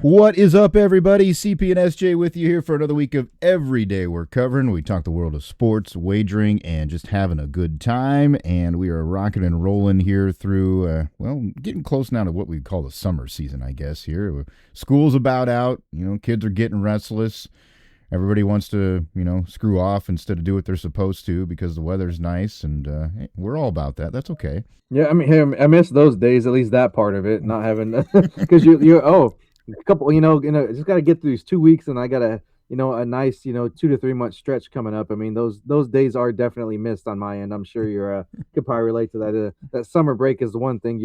What is up, everybody? CP and SJ with you here for another week of Every Day We're Covering. We talk the world of sports, wagering, and just having a good time. And we are rocking and rolling here through, getting close now to what we call the summer season, I guess, here. School's about out. Kids are getting restless. Everybody wants to, screw off instead of do what they're supposed to because the weather's nice, and we're all about that. That's okay. Yeah, I mean, hey, I miss those days, at least that part of it, not having because a couple, just got to get through these 2 weeks, and I got a nice, 2 to 3 month stretch coming up. I mean, those days are definitely missed on my end. I'm sure you're could probably relate to that. That summer break is the one thing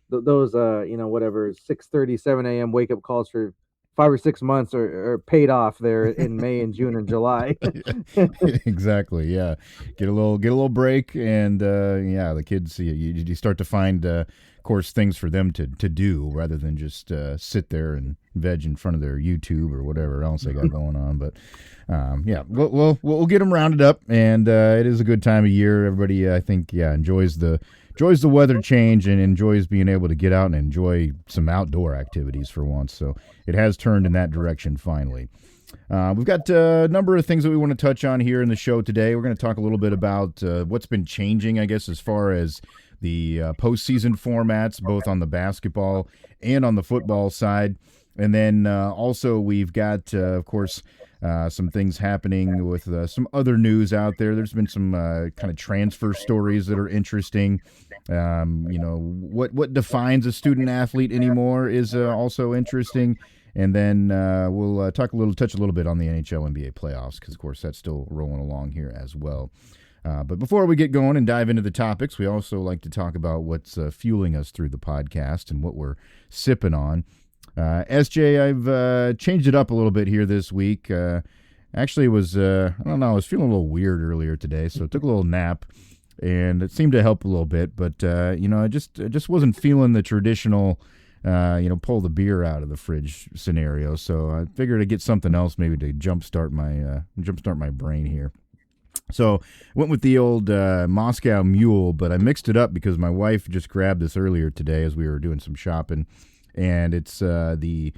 those whatever 6:30, 7 a.m. wake up calls for 5 or 6 months are paid off there in May and June and July. Exactly. Yeah. Get a little break, and the kids you start to find, of course, things for them to do rather than just sit there and veg in front of their YouTube or whatever else they got going on. But we'll get them rounded up, and it is a good time of year. Everybody, I think, enjoys the weather change and enjoys being able to get out and enjoy some outdoor activities for once. So it has turned in that direction finally. We've got a number of things that we want to touch on here in the show today. We're going to talk a little bit about what's been changing, I guess, as far as the postseason formats, both on the basketball and on the football side. And then also we've got, of course, some things happening with some other news out there. There's been some kind of transfer stories that are interesting. What defines a student athlete anymore is also interesting. And then we'll touch a little bit on the NHL NBA playoffs because, of course, that's still rolling along here as well. But before we get going and dive into the topics, we also like to talk about what's fueling us through the podcast and what we're sipping on. SJ, I've changed it up a little bit here this week. Actually, it was, I was feeling a little weird earlier today, so I took a little nap, and it seemed to help a little bit. But, I just wasn't feeling the traditional, pull the beer out of the fridge scenario. So I figured I'd get something else maybe to jumpstart my brain here. So went with the old Moscow Mule, but I mixed it up because my wife just grabbed this earlier today as we were doing some shopping. And it's the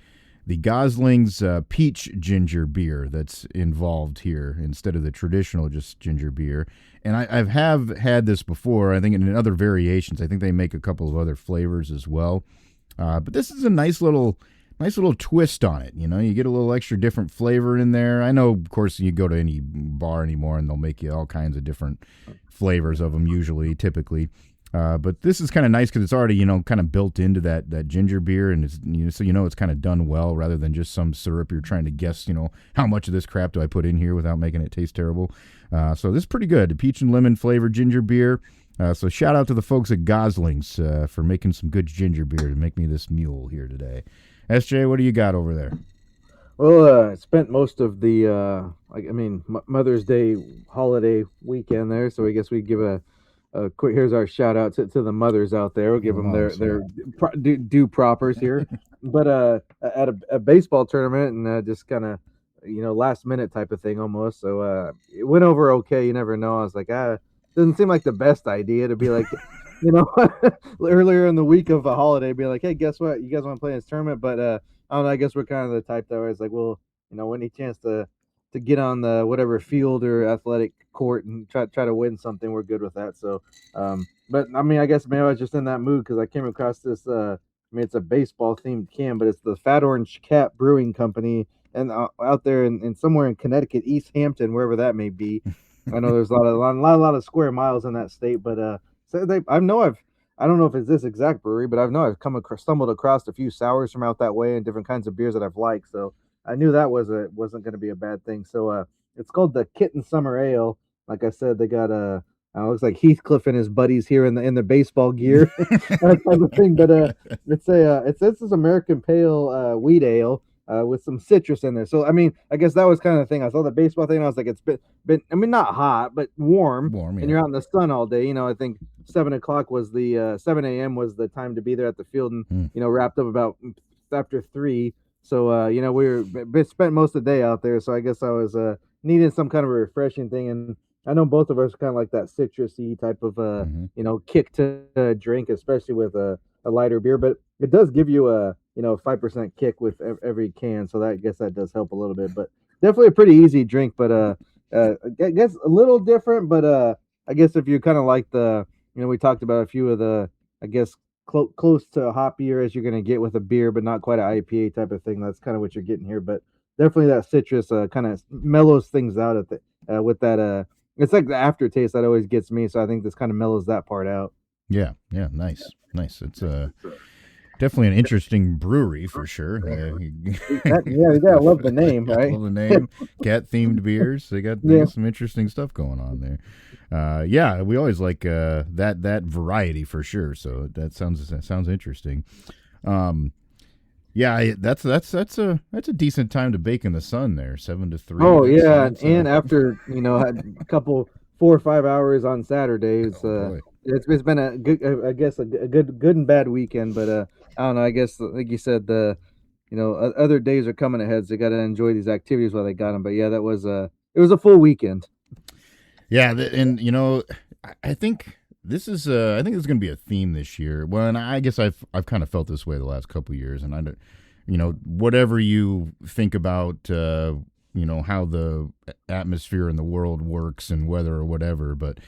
Gosling's peach ginger beer that's involved here instead of the traditional just ginger beer. And I have had this before, I think, in other variations. I think they make a couple of other flavors as well. But this is a nice little twist on it. You get a little extra different flavor in there. I know, of course, you go to any bar anymore and they'll make you all kinds of different flavors of them typically. But this is kind of nice because it's already, kind of built into that ginger beer, and it's, so it's kind of done well rather than just some syrup. You're trying to guess, how much of this crap do I put in here without making it taste terrible. So this is pretty good. The peach and lemon flavored ginger beer. So shout out to the folks at Gosling's for making some good ginger beer to make me this mule here today. SJ, what do you got over there? Well, I spent most of the Mother's Day holiday weekend there, so I guess we give a quick. Here's our shout out to the mothers out there. We'll give them their due propers here. But at a baseball tournament, and just kind of last minute type of thing almost. So it went over okay. You never know. I was like, doesn't seem like the best idea to be like, earlier in the week of a holiday, be like, hey, guess what? You guys want to play in this tournament? But I don't know. I guess we're kind of the type that was like, well, any chance to get on the whatever field or athletic court and try to win something, we're good with that. So, but I mean, I guess maybe I was just in that mood because I came across this. It's a baseball themed can, but it's the Fat Orange Cat Brewing Company, and out there in somewhere in Connecticut, East Hampton, wherever that may be. I know there's a lot of square miles in that state, but so I don't know if it's this exact brewery, but I've stumbled across a few sours from out that way and different kinds of beers that I've liked. So I knew that wasn't going to be a bad thing. So it's called the Kitten Summer Ale. Like I said, they got looks like Heathcliff and his buddies here in the baseball gear, that type of thing. But it says it's American Pale Wheat Ale with some citrus in there. So I mean, I guess that was kind of the thing. I saw the baseball thing, and I was like, it's been I mean, not hot, but warm, yeah. And you're out in the sun all day. I think 7 a.m. was the time to be there at the field, and wrapped up about after 3. So we spent most of the day out there. So I guess I was needing some kind of a refreshing thing, and I know both of us kind of like that citrusy type of kick to drink, especially with a lighter beer. But it does give you 5% kick with every can. So that I guess that does help a little bit, but definitely a pretty easy drink. But I guess a little different. But I guess if you kind of like we talked about a few of the, I guess close to hoppier as you're gonna get with a beer, but not quite an IPA type of thing. That's kind of what you're getting here. But definitely that citrus kind of mellows things out at the with that. It's like the aftertaste that always gets me. So I think this kind of mellows that part out. Yeah, nice. It's definitely an interesting brewery for sure. I love the name, right? Love the name. Cat themed beers. They got some interesting stuff going on there. We always like that variety for sure. So that sounds interesting. That's a decent time to bake in the sun there, 7 to 3. Oh yeah, and after had a couple 4 or 5 hours on Saturdays. It's been a good, I guess a good and bad weekend, but I don't know. I guess like you said, other days are coming ahead, so you got to enjoy these activities while they got them. But yeah, it was a full weekend. Yeah, and I think this is going to be a theme this year. Well, and I guess I've kind of felt this way the last couple of years, and whatever you think about how the atmosphere in the world works and weather or whatever, but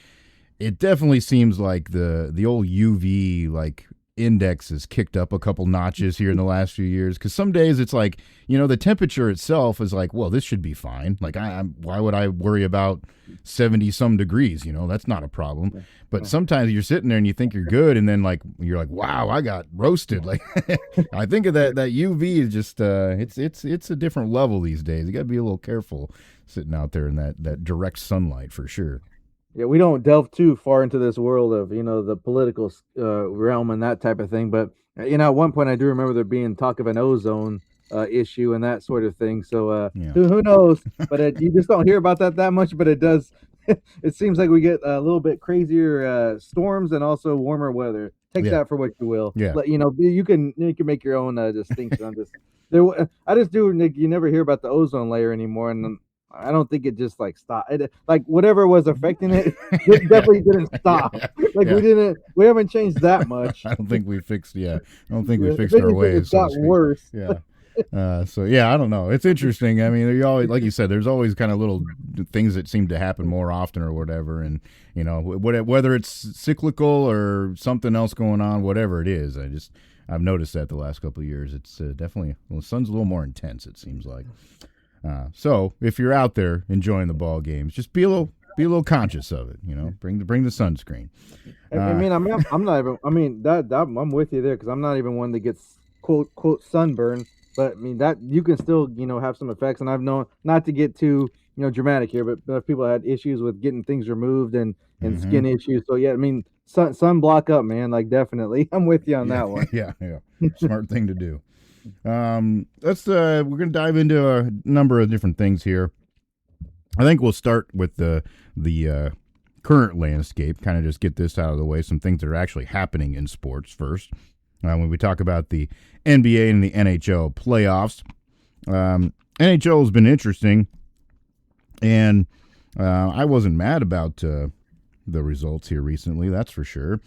it definitely seems like the old UV index is kicked up a couple notches here in the last few years, because some days it's like the temperature itself is like, well, this should be fine, like why would I worry about 70 some degrees, that's not a problem. But sometimes you're sitting there and you think you're good, and then you're like, wow, I got roasted. I think of that UV is just it's a different level these days. You got to be a little careful sitting out there in that direct sunlight for sure. Yeah, we don't delve too far into this world of the political realm and that type of thing. But at one point I do remember there being talk of an ozone issue and that sort of thing. So who knows? But you just don't hear about that much. But it does. It seems like we get a little bit crazier storms and also warmer weather. Take that for what you will. Yeah. You can make your own distinction on this. I just do, Nick. You never hear about the ozone layer anymore, and I don't think it just stopped. Whatever was affecting it, it definitely didn't stop. We haven't changed that much. I don't think we fixed. I don't think we fixed our ways. It got worse. Yeah. I don't know. It's interesting. I mean, you always, like you said, there's always kind of little things that seem to happen more often or whatever, and whether it's cyclical or something else going on, whatever it is, I've noticed that the last couple of years. It's definitely the sun's a little more intense. It seems like. So if you're out there enjoying the ball games, just be a little conscious of it. Bring the sunscreen. I'm not even. I mean I'm with you there, because I'm not even one that gets quote sunburn. But I mean that you can still have some effects, and I've known, not to get too dramatic here, but people had issues with getting things removed and skin issues. So yeah, I mean sunblock up, man. Definitely, I'm with you on that one. Yeah, smart thing to do. We're gonna dive into a number of different things here. I think we'll start with the current landscape, kind of just get this out of the way, some things that are actually happening in sports first. When we talk about the NBA and the NHL playoffs, NHL has been interesting, and I wasn't mad about the results here recently, that's for sure.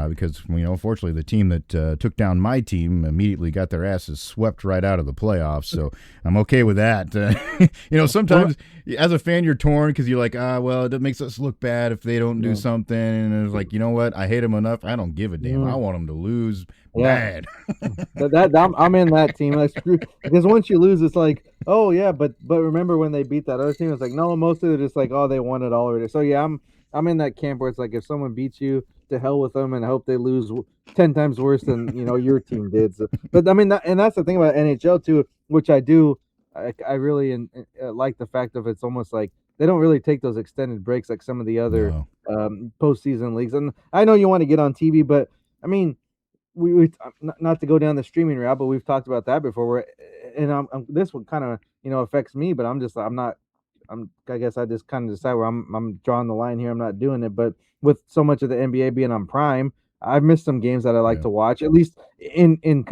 Because, unfortunately, the team that took down my team immediately got their asses swept right out of the playoffs. So I'm okay with that. Sometimes as a fan, you're torn because you're like, it makes us look bad if they don't do something. And it's like, you know what? I hate them enough. I don't give a damn. I want them to lose bad. I'm in that team. Because once you lose, it's like, oh, yeah, but remember when they beat that other team? It's like, no, most of it is like, oh, they won it all already. So, yeah, I'm in that camp where it's like, if someone beats you, to hell with them, and I hope they lose 10 times worse than your team did. So, but I mean, and that's the thing about NHL too, which I do. I really like the fact of it's almost like they don't really take those extended breaks like some of the other postseason leagues. And I know you want to get on TV, but I mean, we not to go down the streaming route, but we've talked about that before. This one kind of affects me, but I guess I just kind of decide where I'm drawing the line here. I'm not doing it, but with so much of the NBA being on Prime, I've missed some games that I like to watch, at least in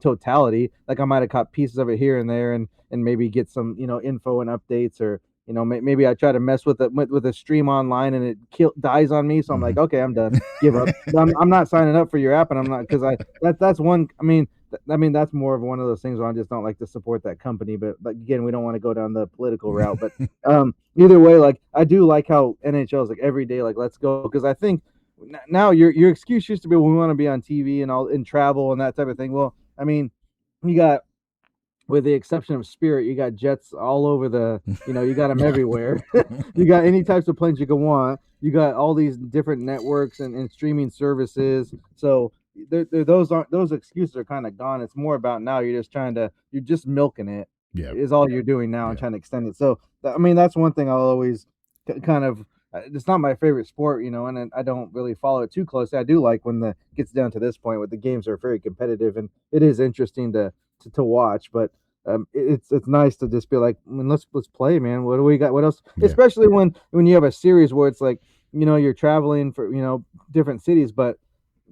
totality. Like I might have caught pieces of it here and there, and maybe get some info and updates, or maybe I try to mess with a stream online and it dies on me. So I'm like, okay, I'm done. Give up. I'm not signing up for your app, and I'm not, because that's one. I mean, I mean, that's more of one of those things where I just don't like to support that company. But like, again, we don't want to go down the political route. But either way, like I do like how NHL is like every day, like let's go, because I think now your excuse used to be, well, we want to be on TV and all and travel and that type of thing. Well, I mean, you got, with the exception of Spirit, you got jets all over the, you got them everywhere. You got any types of planes you can want. You got all these different networks and streaming services. So those excuses are kind of gone. It's more about now you're just milking it. Yeah. Is all you're doing now and trying to extend it. So I mean, that's one thing I'll always kind of. It's not my favorite sport, and I don't really follow it too closely. I do like when the gets down to this point where the games are very competitive and it is interesting to watch, but it's nice to just be like, I mean, let's play, man. What do we got? What else? Yeah. Especially when you have a series where it's like, you're traveling for different cities, but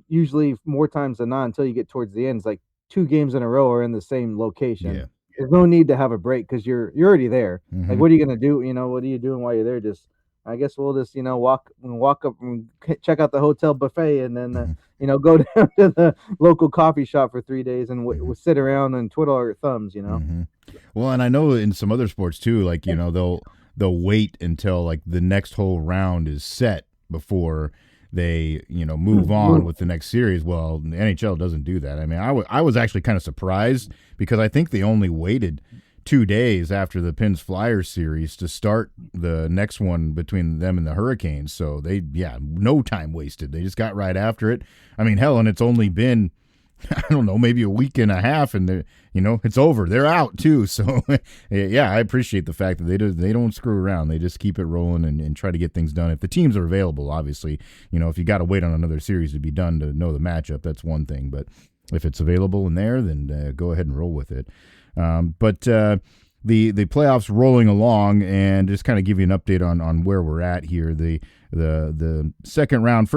usually more times than not, until you get towards the end, it's like 2 games in a row are in the same location. Yeah. There's no need to have a break because you're already there. Mm-hmm. Like, what are you gonna do? What are you doing while you're there? Just, I guess we'll just walk up and check out the hotel buffet, and then go down to the local coffee shop for 3 days and we'll sit around and twiddle our thumbs. Mm-hmm. Well, and I know in some other sports too, like they'll wait until like the next whole round is set before they move on with the next series. Well, the NHL doesn't do that. I mean, I was actually kind of surprised because I think they only waited 2 days after the Pens Flyers series to start the next one between them and the Hurricanes. So no time wasted. They just got right after it. I mean, hell, and it's only been, I don't know, maybe a week and a half, and it's over. They're out too. So yeah, I appreciate the fact that they don't screw around. They just keep it rolling and try to get things done. If the teams are available, obviously, if you got to wait on another series to be done to know the matchup, that's one thing. But if it's available in there, then go ahead and roll with it. But the playoffs rolling along, and just kind of give you an update on where we're at here. The second round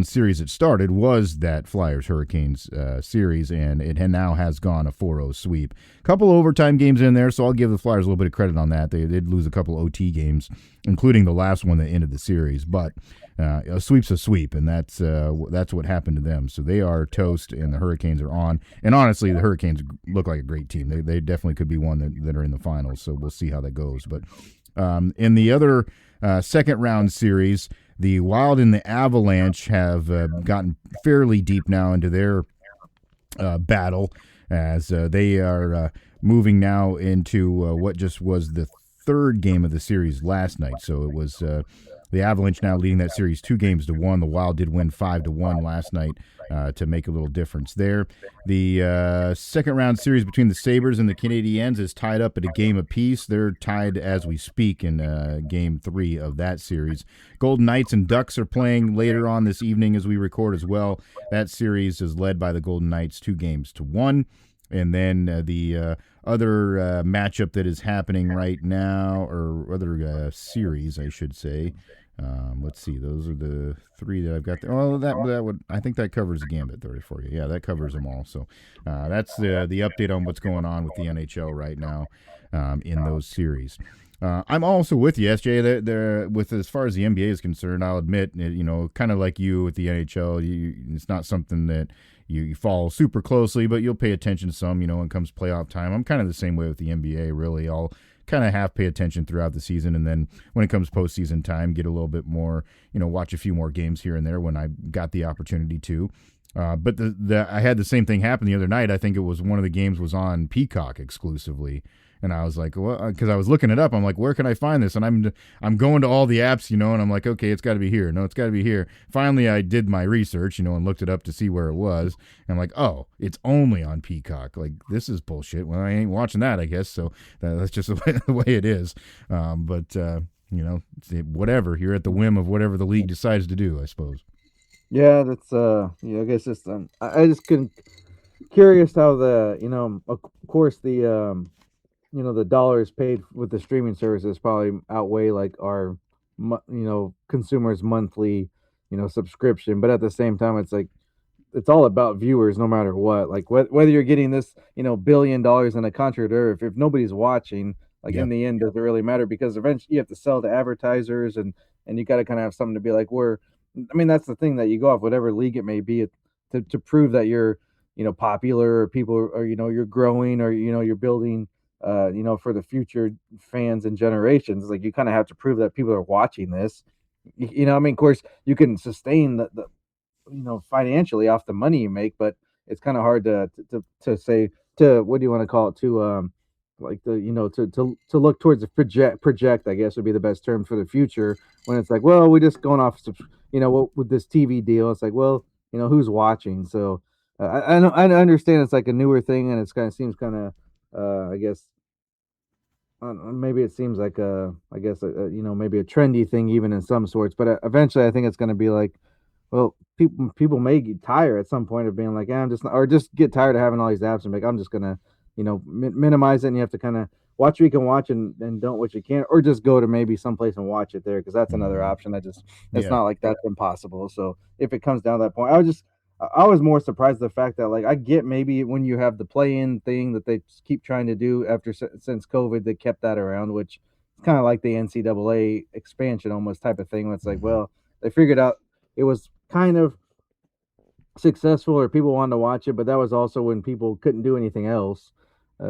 series that started was that Flyers Hurricanes series, and it now has gone a 4-0 sweep. A couple overtime games in there, so I'll give the Flyers a little bit of credit on that. They did lose a couple OT games, including the last one that ended the series, but a sweep's a sweep, and that's what happened to them. So they are toast, and the Hurricanes are on. And honestly, the Hurricanes look like a great team. They definitely could be one that are in the finals. So we'll see how that goes. But in the other second round series, the Wild and the Avalanche have gotten fairly deep now into their battle, as they are moving now into what just was the third game of the series last night. So it was the Avalanche now leading that series 2-1. The Wild did win 5-1 last night to make a little difference there. The second round series between the Sabres and the Canadiens is tied up at a game apiece. They're tied as we speak in game 3 of that series. Golden Knights and Ducks are playing later on this evening as we record as well. That series is led by the Golden Knights 2-1. And then the other matchup that is happening right now, or other series, I should say. Let's see. Those are the 3 that I've got there. Oh, that would, I think that covers the gambit there for you. Yeah, that covers them all. So that's the update on what's going on with the NHL right now in those series. I'm also with you, SJ. With as far as the NBA is concerned, I'll admit, kind of like you with the NHL, it's not something that you follow super closely, but you'll pay attention to some, when it comes playoff time. I'm kind of the same way with the NBA, really. I'll kind of half pay attention throughout the season, and then when it comes postseason time, get a little bit more, watch a few more games here and there when I got the opportunity to. But I had the same thing happen the other night. I think it was one of the games was on Peacock exclusively. And I was like, well, because I was looking it up. I'm like, where can I find this? And I'm going to all the apps, and I'm like, okay, it's got to be here. No, it's got to be here. Finally, I did my research, and looked it up to see where it was. And I'm like, oh, it's only on Peacock. Like, this is bullshit. Well, I ain't watching that, I guess. So that's just the way it is. But whatever. You're at the whim of whatever the league decides to do, I suppose. Yeah, that's I guess it's I just curious how of course the the dollars paid with the streaming services probably outweigh like our consumers monthly subscription, but at the same time it's like it's all about viewers no matter what, like whether you're getting this $1 billion in a contract, or if nobody's watching, like in the end, does it really matter? Because eventually you have to sell to advertisers, and you got to kind of have something to be like, that's the thing, that you go off whatever league it may be to prove that you're popular, or people are, you're growing, or you're building, for the future fans and generations. Like, you kind of have to prove that people are watching this. I mean, of course, you can sustain the financially off the money you make, but it's kind of hard to say, to, what do you want to call it, to like, the to look towards the project, I guess would be the best term, for the future, when it's like, well, we're just going off, what with this TV deal. It's like, well, who's watching? So I understand it's like a newer thing, and it's kind of seems kind of, I guess, maybe it seems like I guess, maybe a trendy thing even in some sorts, but eventually I think it's going to be like, well, people may get tired at some point of being like, I'm just not, or just get tired of having all these apps, and like, I'm just gonna, minimize it, and you have to kind of watch what you can watch, and don't what you can't, or just go to maybe someplace and watch it there, because that's another option. It's Yeah. not like that's impossible. So if it comes down to that point, I was more surprised at the fact that, like, I get maybe when you have the play-in thing that they keep trying to do after, since COVID, they kept that around, which is kind of like the NCAA expansion almost type of thing. Where it's like, Mhm. well, they figured out it was kind of successful, or people wanted to watch it, but that was also when people couldn't do anything else.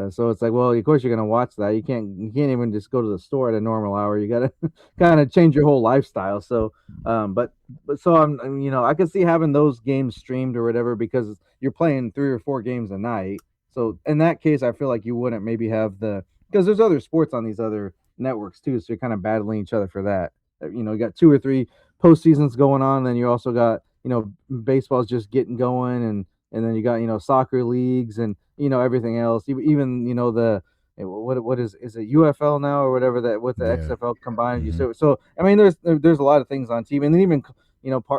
So it's like, well, of course you're gonna watch that. You can't even just go to the store at a normal hour. You gotta kind of change your whole lifestyle. So, but so I can see having those games streamed or whatever, because you're playing 3 or 4 games a night. So in that case, I feel like you wouldn't maybe have because there's other sports on these other networks too. So you're kind of battling each other for that. You got 2 or 3 postseasons going on, then you also got, baseball's just getting going, and then you got, soccer leagues, and everything else. Even the what is it, UFL now, or whatever, that with the Yeah. XFL combined. You Mhm. so I mean, there's a lot of things on TV, and then even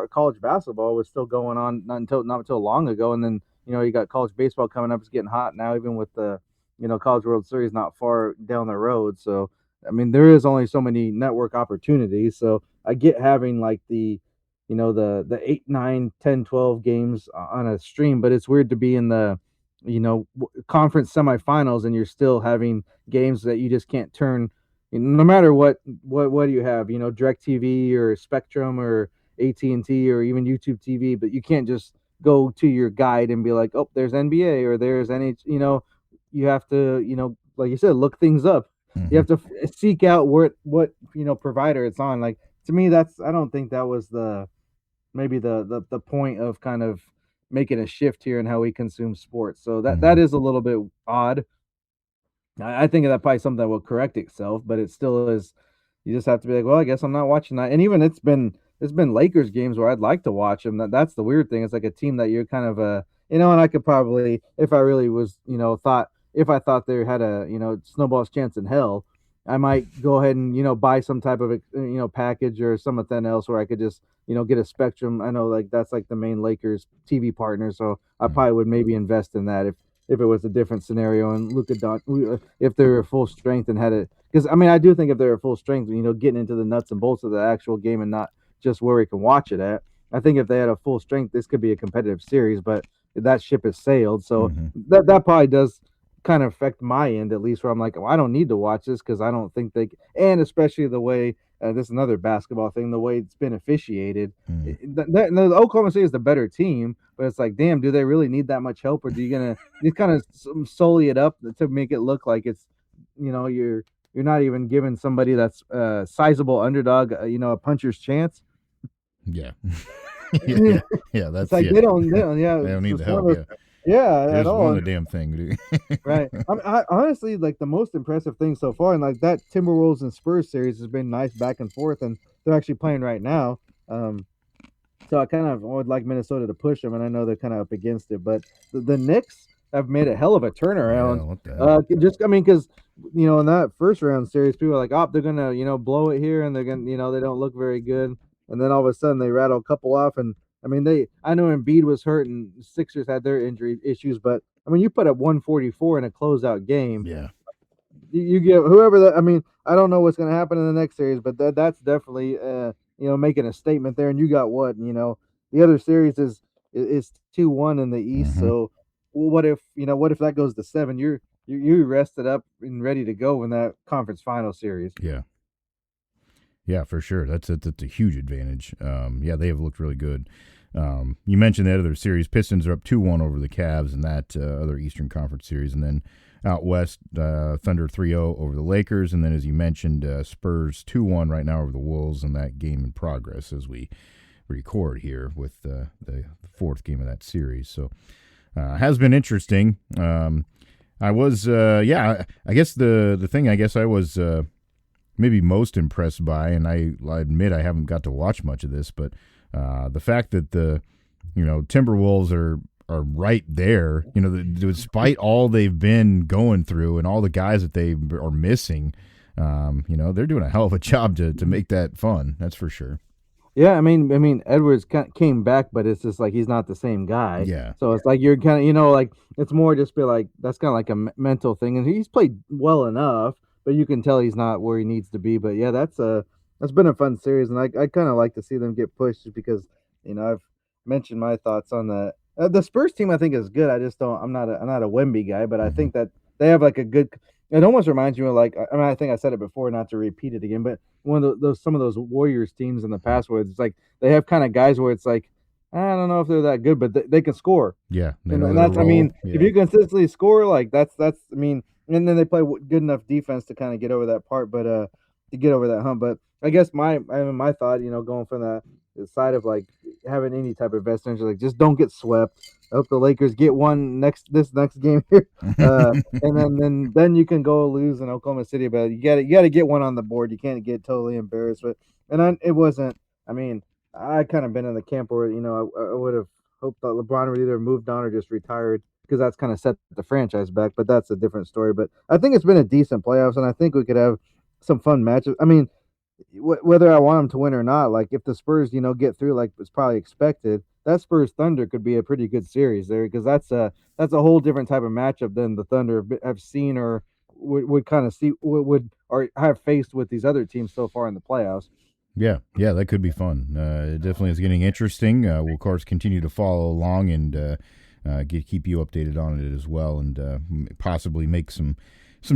college basketball was still going on, not until long ago, and then you got college baseball coming up. It's getting hot now, even with the College World Series not far down the road. So I mean, there is only so many network opportunities. So I get having like the 8, 9, 10, 12 games on a stream, but it's weird to be in the conference semifinals, and you're still having games that you just can't turn, no matter what do you have, DirecTV or Spectrum or AT&T or even YouTube TV, but you can't just go to your guide and be like, oh, there's NBA or there's NH, you have to, like you said, look things up. You Mhm. have to seek out what provider it's on. Like, to me, that's, I don't think that was maybe the point of kind of making a shift here in how we consume sports. So that Mhm. is a little bit odd. I think that probably something that will correct itself, but it still is. You just have to be like, well, I guess I'm not watching that. And even it's been Lakers games where I'd like to watch them. That's the weird thing. It's like a team that you're kind of and I could probably, if I really was, if I thought they had a snowball's chance in hell, I might go ahead and buy some type of package or something else where I could just get a Spectrum. I know, like, that's like the main Lakers TV partner, so I Mhm. probably would maybe invest in that if it was a different scenario, and if they were full strength and had it, because I mean, I do think if they were full strength, getting into the nuts and bolts of the actual game and not just where we can watch it at. I think if they had a full strength, this could be a competitive series, but that ship has sailed. So Mhm. that probably does kind of affect my end, at least, where I'm like, well, I don't need to watch this, because I don't think and especially the way, this is another basketball thing, the way it's been officiated. Mhm. The Oklahoma City is the better team, but it's like, damn, do they really need that much help, or do you gonna you kind of solely it up to make it look like it's, you're not even giving somebody that's a sizable underdog, a puncher's chance. Yeah. Yeah, yeah, yeah, It's that's like yeah. they don't, yeah, They don't need the it's one help, of those, yeah. They yeah, at just all. won the damn thing, dude. Right. Honestly, like, the most impressive thing so far, and like that Timberwolves and Spurs series has been nice back and forth, and they're actually playing right now. So I kind of would like Minnesota to push them, and I know they're kind of up against it, but the Knicks have made a hell of a Yeah, turnaround. what the hell? Just, I mean, because in that first round series, people are like, oh, they're gonna blow it here, and they're gonna, they don't look very good, and then all of a sudden they rattle a couple off, and I mean, I know Embiid was hurt, and Sixers had their injury issues, but I mean, you put up 144 in a closeout game, Yeah. you get whoever that. I mean, I don't know what's going to happen in the next series, but that's definitely making a statement there. And you got what, the other series is 2-1 in the East. Mhm. So what if that goes to 7? You're rested up and ready to go in that conference final series. Yeah. Yeah, for sure. That's a huge advantage. Yeah, they have looked really good. You mentioned that other series. Pistons are up 2-1 over the Cavs in that other Eastern Conference series. And then out west, Thunder 3-0 over the Lakers. And then, as you mentioned, Spurs 2-1 right now over the Wolves in that game in progress as we record here with the fourth game of that series. So has been interesting. I was, I guess the thing I guess I was maybe most impressed by, and I admit I haven't got to watch much of this, but the fact that the Timberwolves are right there, despite all they've been going through and all the guys that they are missing, they're doing a hell of a job to make that fun. That's for sure. Yeah, I mean, Edwards came back, but it's just like he's not the same guy. Yeah. So it's like you're kind of, like it's more just be like that's kind of like a mental thing, and he's played well enough, but you can tell he's not where he needs to be. But yeah, that's been a fun series, and I kind of like to see them get pushed just because I've mentioned my thoughts on the Spurs team. I think is good. I just don't. I'm not a Wemby guy, but I think that they have like a good. It almost reminds me of like I think I said it before, not to repeat it again, but one of some of those Warriors teams in the past where it's like they have kind of guys where it's like I don't know if they're that good, but they can score. Yeah, and that's if you consistently score, like that's and then they play good enough defense to kind of get over that part, but to get over that hump. But I guess my thought, going from the side of like having any type of best interest, like just don't get swept. I hope the Lakers get one this next game here, and then you can go lose in Oklahoma City. But you got to get one on the board. You can't get totally embarrassed. But it wasn't. I mean, I kind of been in the camp where I would have hoped that LeBron would either moved on or just retired because that's kind of set the franchise back. But that's a different story. But I think it's been a decent playoffs, and I think we could have some fun matches. I mean, whether I want them to win or not, like if the Spurs, get through like it's probably expected, that Spurs Thunder could be a pretty good series there because that's a whole different type of matchup than the Thunder have seen or would kind of see would or have faced with these other teams so far in the playoffs. Yeah, that could be fun. It definitely is getting interesting. We'll of course continue to follow along and keep you updated on it as well, and possibly make some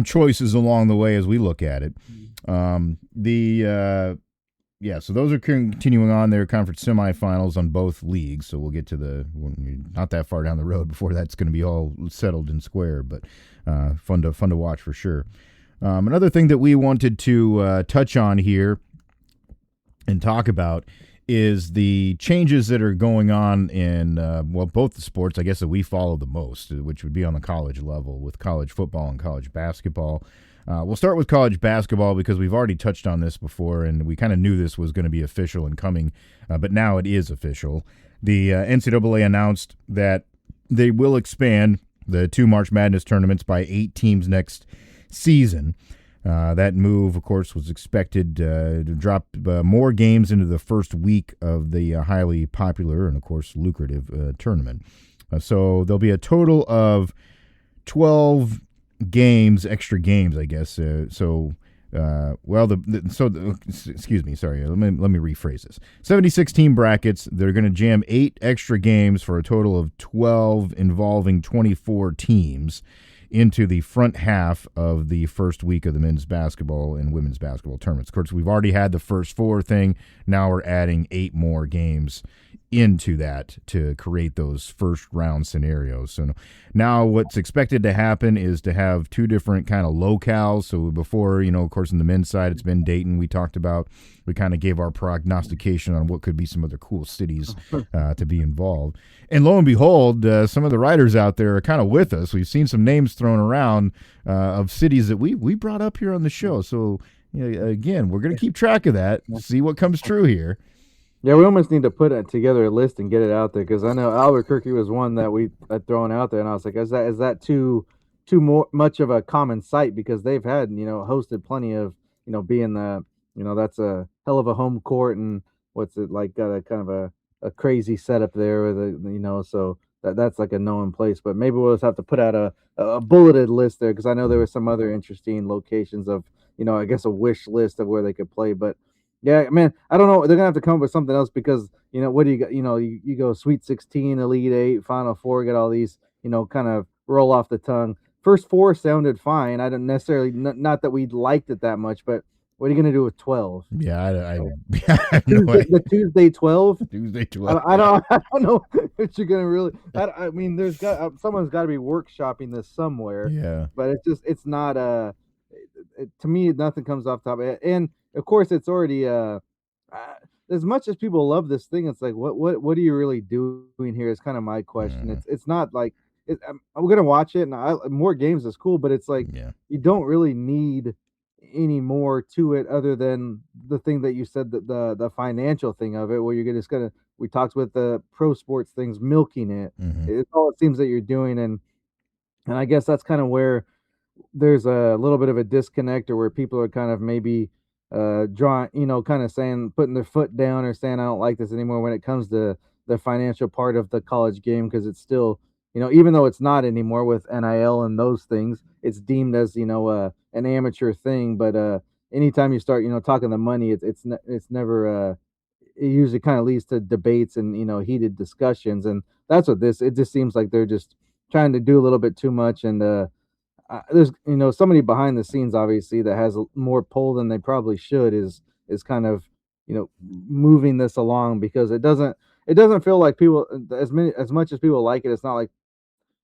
choices along the way as we look at it. So those are continuing on their conference semifinals on both leagues. So we'll get to not that far down the road before that's going to be all settled and square, but fun to watch for sure. Another thing that we wanted to touch on here and talk about is the changes that are going on in, both the sports, I guess, that we follow the most, which would be on the college level with college football and college basketball. We'll start with college basketball because we've already touched on this before, and we kind of knew this was going to be official and coming, but now it is official. The NCAA announced that they will expand the 2 March Madness tournaments by 8 teams next season. That move, of course, was expected to drop more games into the first week of the highly popular and, of course, lucrative tournament. So there'll be a total of 12 extra games, I guess. Excuse me, sorry. Let me rephrase this. 76 team brackets. They're going to jam 8 extra games for a total of 12 involving 24 teams into the front half of the first week of the men's basketball and women's basketball tournaments. Of course, we've already had the first 4 thing. Now we're adding 8 more games into that to create those first round scenarios. So now what's expected to happen is to have 2 different kind of locales. So before, of course, in the men's side, it's been Dayton. We kind of gave our prognostication on what could be some other cool cities to be involved. And lo and behold, some of the writers out there are kind of with us. We've seen some names thrown around of cities that we brought up here on the show. So again, we're going to keep track of that, see what comes true here. Yeah, we almost need to put together a list and get it out there because I know Albuquerque was one that we had thrown out there, and I was like, is that too much of a common sight because they've had hosted plenty of being the that's a hell of a home court and what's it like got a kind of a crazy setup there with so that's like a known place, but maybe we'll just have to put out a bulleted list there because I know there were some other interesting locations of I guess a wish list of where they could play, but. Yeah, man, I don't know. They're gonna have to come up with something else because what do you got? You go Sweet 16, Elite 8, Final Four, get all these kind of roll off the tongue. First 4 sounded fine. I don't necessarily not that we liked it that much, but What are you going to do with 12? Yeah, I have no Tuesday, the idea. Tuesday 12. Tuesday 12. I don't I don't know if you're gonna really. I mean, there's got someone's got to be workshopping this somewhere, Yeah. but it's not to me nothing comes off top. And of course, it's already uh, as much as people love this thing, it's like what are you really doing here? Is kind of my question. Mhm. It's not like I'm gonna watch it, and more games is cool, but it's like Yeah. you don't really need any more to it other than the thing that you said, that the financial thing of it, where you're just gonna we talked with the pro sports things, milking it. Mhm. It's all it seems that you're doing, and I guess that's kind of where there's a little bit of a disconnect, or where people are kind of maybe drawing, kind of saying, putting their foot down, or saying I don't like this anymore when it comes to the financial part of the college game, because it's still, even though it's not anymore with NIL and those things, it's deemed as, an amateur thing. But anytime you start, talking the money, it's never it usually kind of leads to debates and, heated discussions. And that's what this it just seems like they're just trying to do a little bit too much. And there's, somebody behind the scenes obviously that has more pull than they probably should, is kind of, moving this along, because it doesn't feel like people, as much as people like it, it's not like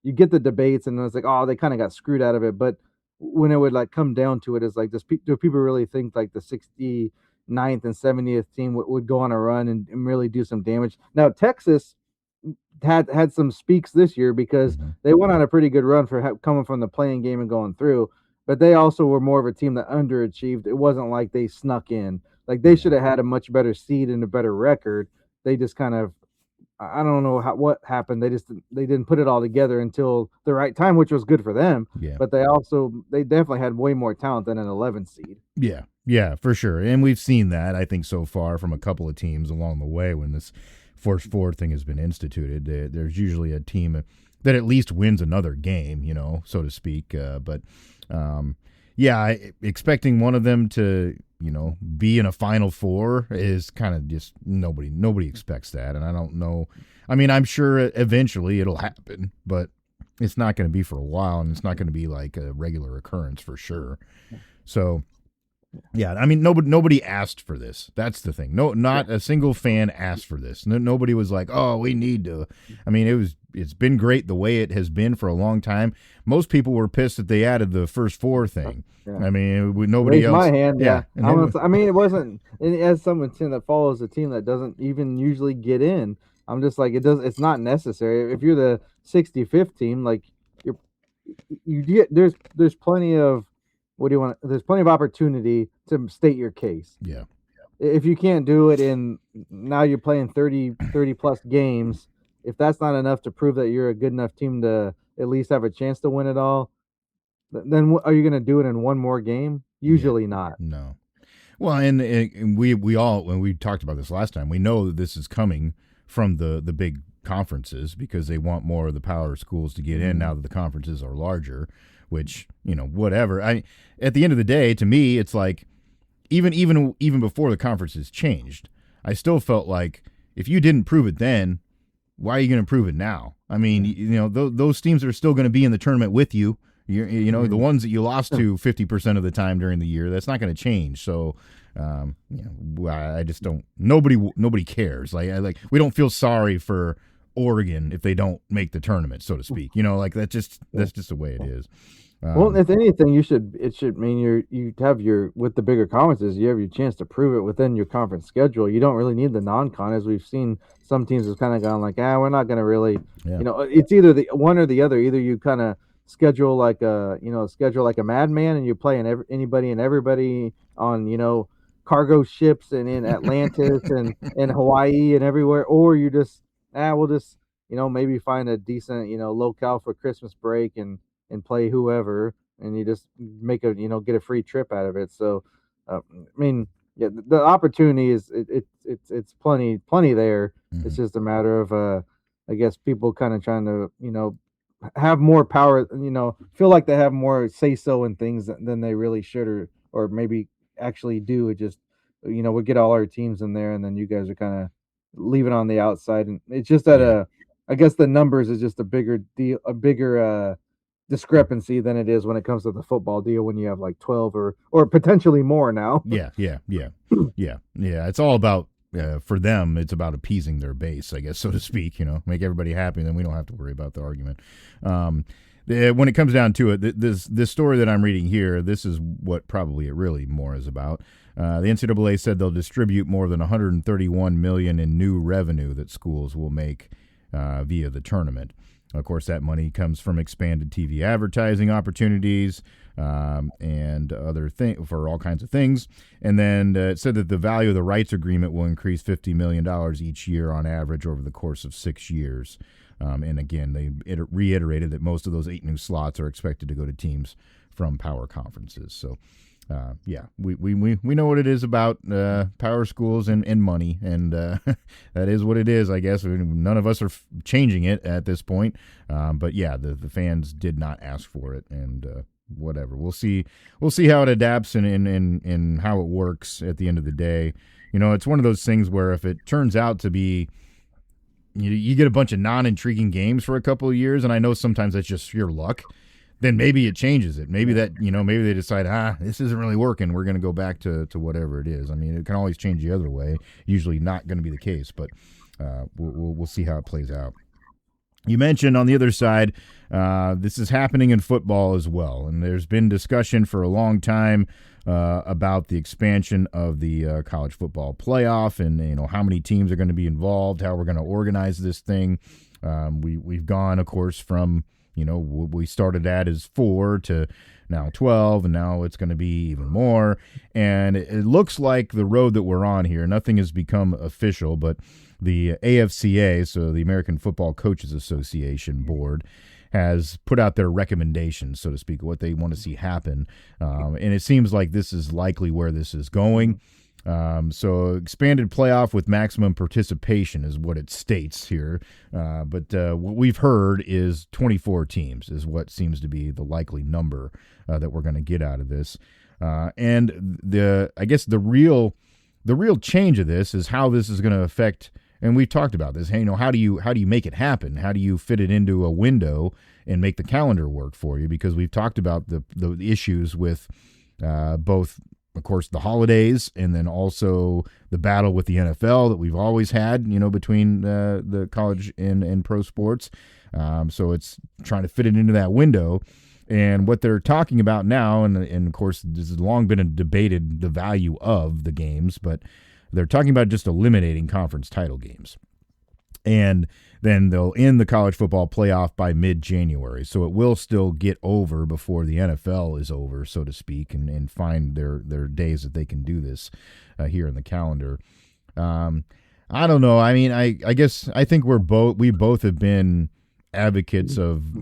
you get the debates and it's like, oh, they kind of got screwed out of it. But when it would like come down to it, is like, do people really think like the 69th and 70th team would go on a run and really do some damage? Now Texas had some speaks this year, because Mhm. they went on a pretty good run for coming from the playing game and going through. But they also were more of a team that underachieved. It wasn't like they snuck in. Like they Yeah. should have had a much better seed and a better record. They just kind of, I don't know what happened. They didn't put it all together until the right time, which was good for them. Yeah. But they definitely had way more talent than an 11 seed. Yeah. Yeah, for sure. And we've seen that, I think, so far from a couple of teams along the way when this Force Forward thing has been instituted. There's usually a team that at least wins another game, so to speak. But yeah, expecting one of them to, be in a Final Four is kind of just nobody expects that. And I don't know. I mean, I'm sure eventually it'll happen, but it's not going to be for a while, and it's not going to be like a regular occurrence for sure. So, yeah, I mean, nobody asked for this. That's the thing. No, not a single fan asked for this. Nobody was like, "Oh, we need to." I mean, it's been great the way it has been for a long time. Most people were pissed that they added the first four thing. Yeah. I mean, nobody Raise else. my hand. Yeah. And I mean, it wasn't, as someone that follows a team that doesn't even usually get in. I'm just like, it's not necessary. If you're the 65th team, like you're, you get, there's plenty of, what do you want? There's plenty of opportunity to state your case. yeah, If you can't do it in, now you're playing 30 plus games, if that's not enough to prove that you're a good enough team to at least have a chance to win it all, then are you going to do it in one more game? Usually not. no. Well, and we all, when we talked about this last time, we know that this is coming from the big conferences, because they want more of the power schools to get in now that the conferences are larger, which, whatever. At the end of the day, to me, it's like, even before the conferences changed, I still felt like if you didn't prove it then, why are you going to prove it now? I mean, those teams are still going to be in the tournament with you. The ones that you lost to 50% of the time during the year, that's not going to change. So, I just don't. Nobody cares. Like we don't feel sorry for Oregon if they don't make the tournament, so to speak. That's just the way it is. Well, if anything, it should mean you have your, with the bigger conferences, you have your chance to prove it within your conference schedule. You don't really need the non-con, as we've seen some teams have kind of gone like, we're not going to really, Yeah. It's either the one or the other. Either you kind of schedule like a madman, and you're playing anybody and everybody on, cargo ships and in Atlantis and Hawaii and everywhere, or you just, we'll just, maybe find a decent, locale for Christmas break and play whoever, and you just make get a free trip out of it. So, I mean, yeah, the opportunity is it's plenty there. Mhm. It's just a matter of I guess people kind of trying to have more power, feel like they have more say so in things than they really should, or maybe actually do. It just, we get all our teams in there, and then you guys are kind of leaving on the outside, and it's just that Yeah. I guess the numbers is just a bigger deal, a bigger discrepancy than it is when it comes to the football deal when you have like 12 or potentially more now. Yeah. It's all about for them. It's about appeasing their base, I guess, so to speak. Make everybody happy, and then we don't have to worry about the argument. When it comes down to it, this story that I'm reading here, this is what probably it really more is about. The NCAA said they'll distribute more than $131 million in new revenue that schools will make via the tournament. Of course, that money comes from expanded TV advertising opportunities and other things for all kinds of things. And then it said that the value of the rights agreement will increase $50 million each year on average over the course of 6 years. And again, they reiterated that most of those 8 new slots are expected to go to teams from power conferences. So, we know what it is about power schools and money, and that is what it is, I guess. None of us are changing it at this point. But yeah, the fans did not ask for it, and whatever. We'll see how it adapts and how it works at the end of the day. It's one of those things where if it turns out to be you get a bunch of non-intriguing games for a couple of years, and I know sometimes that's just sheer luck, then maybe it changes it. Maybe maybe they decide, this isn't really working. We're going to go back to whatever it is. I mean, it can always change the other way. Usually not going to be the case, but we'll see how it plays out. You mentioned on the other side, this is happening in football as well, and there's been discussion for a long time about the expansion of the college football playoff, and how many teams are going to be involved, how we're going to organize this thing. We've gone, of course, from what we started at is 4 to now 12, and now it's going to be even more. And it looks like the road that we're on here, nothing has become official, but the AFCA, so the American Football Coaches Association board, has put out their recommendations, so to speak, what they want to see happen. And it seems like this is likely where this is going. So expanded playoff with maximum participation is what it states here. But what we've heard is 24 teams is what seems to be the likely number that we're going to get out of this. And I guess the real change of this is how this is going to affect. And we've talked about this. Hey, how do you make it happen? How do you fit it into a window and make the calendar work for you? Because we've talked about the issues with both, of course, the holidays, and then also the battle with the NFL that we've always had, between the college and pro sports. So it's trying to fit it into that window. And what they're talking about now, and of course, this has long been debated, the value of the games, but they're talking about just eliminating conference title games. And then they'll end the college football playoff by mid-January. So it will still get over before the NFL is over, so to speak, and find their days that they can do this here in the calendar. I don't know. I mean, I guess I think we both have been advocates of,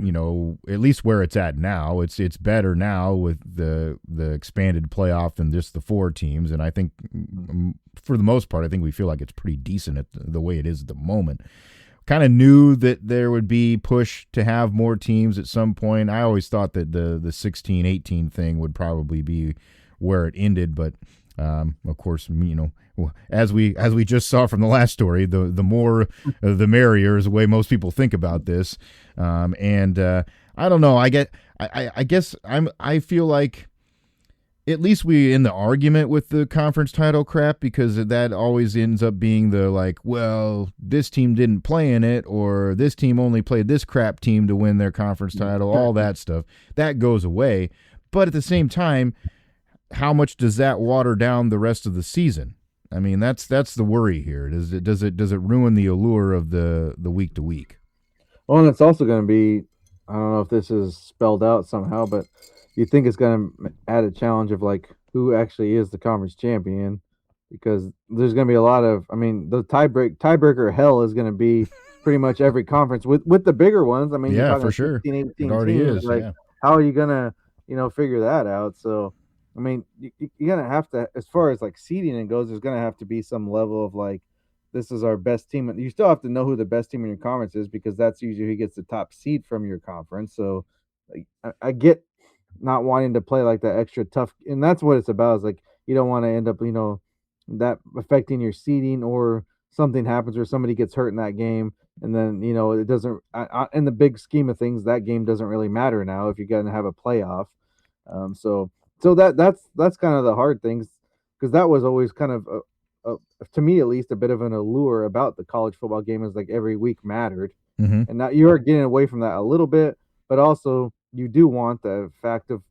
at least where it's at now. It's better now with the expanded playoff than just the 4 teams, and I think for the most part, I think we feel like it's pretty decent at the way it is at the moment. Kind of knew that there would be push to have more teams at some point. I always thought that the 16-18 thing would probably be where it ended, but of course, as we just saw from the last story, the more the merrier is the way most people think about this. And I don't know. I guess I feel like at least we in the argument with the conference title crap, because that always ends up being the well, this team didn't play in it, or this team only played this crap team to win their conference title. All that stuff that goes away. But at the same time, how much does that water down the rest of the season? I mean, that's the worry here. Does it ruin the allure of the week to week? Well, and it's also going to be, I don't know if this is spelled out somehow, but you think it's going to add a challenge of who actually is the conference champion, because there's going to be a lot of, I mean, the tiebreaker hell is going to be pretty much every conference with the bigger ones. I mean, yeah, you're talking for sure. 15, 18 it already teams. is. How are you going to, figure that out? So, I mean, you're going to have to, as far as seeding goes, there's going to have to be some level of this is our best team. You still have to know who the best team in your conference is, because that's usually who gets the top seed from your conference. So I get not wanting to play that extra tough, and that's what it's about, is you don't want to end up, that affecting your seeding or something happens or somebody gets hurt in that game, and then it doesn't. In the big scheme of things, that game doesn't really matter now if you're going to have a playoff. So that's kind of the hard things, because that was always kind of a, to me at least, a bit of an allure about the college football game, is like every week mattered. Mm-hmm. And now you're getting away from that a little bit, but also you do want the fact of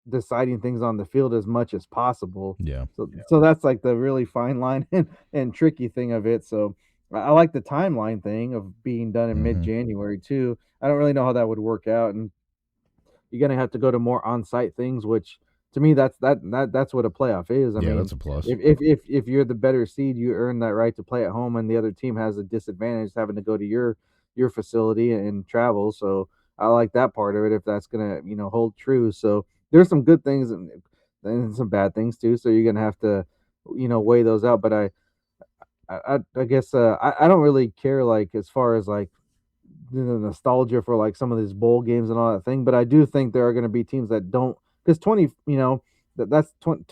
deciding things on the field as much as possible. Yeah. So that's like the really fine line and tricky thing of it. So I like the timeline thing of being done in mid-January too. I don't really know how that would work out, and you're gonna have to go to more on-site things, which to me that's what a playoff is. I mean, that's a plus. If you're the better seed, you earn that right to play at home, and the other team has a disadvantage having to go to your facility and travel. So I like that part of it, if that's gonna hold true. So there's some good things and some bad things too. So you're gonna have to weigh those out. But I guess I don't really care, like, as far as like the nostalgia for like some of these bowl games and all that thing. But I do think there are going to be teams that don't, because 20, that's 20,